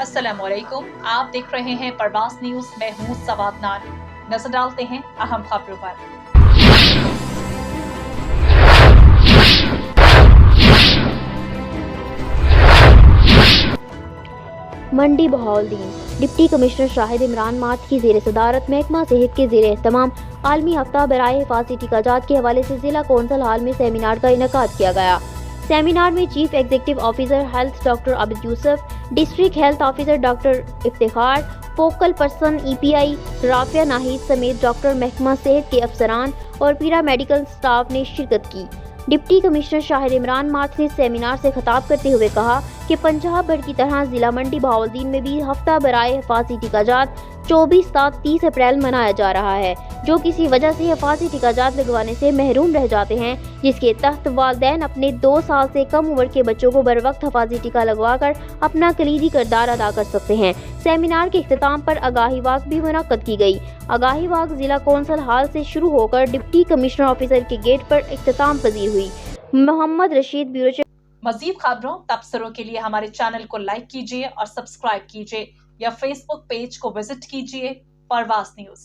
अस्सलाम वालेकुम, आप देख रहे हैं परवास न्यूज। मैं हूं सवाद नानी। नजर डालते हैं अहम खबरों पर। मंडी बहाउद्दीन डिप्टी कमिश्नर शाहिद इमरान मार्च की ज़ेर सदारत महकमा सेहत के ज़ेर एहतमाम आलमी हफ्ता बराए हिफाज़ती टीकाजात के हवाले से जिला कौंसल हाल में सेमिनार का इनेकाद किया गया। सेमिनार में chief executive officer health doctor Abid Yusuf, district health officer doctor Iftikhar, focal person EPI Rafia Nahid समेत डॉक्टर महकमा सेहत के अफसरान और पीरा मेडिकल स्टाफ ने शिरकत की। डिप्टी कमिश्नर शाहिद इमरान मार्च ने सेमिनार से खिताब करते हुए कहा कि पंजाब भर की तरह जिला मंडी बहाउद्दीन में भी हफ्ता बराए हिफाज़ती टीकाजात 24 से 30 अप्रैल मनाया जा रहा है। जो किसी वजह से हिफाज़ती टीकाजात लगवाने से महरूम रह जाते हैं, जिसके तहत वालिदैन अपने 2 साल से कम उम्र के बच्चों को बर वक्त हिफाज़ती टीका लगवाकर अपना कलीदी किरदार अदा कर सकते हैं। सेमिनार के इख्तिताम पर आगाही वाक भी मुनक्कद की गई। आगाही वाक जिला कौंसल हाल से शुरू होकर डिप्टी कमिश्नर ऑफिसर के गेट पर इख्तिताम पजीर हुई। मोहम्मद रशीद, ब्यूरो। मजीद खबरों तबसरों के लिए हमारे चैनल को लाइक कीजिए और सब्सक्राइब कीजिए या फेसबुक पेज को विजिट कीजिए परवास न्यूज।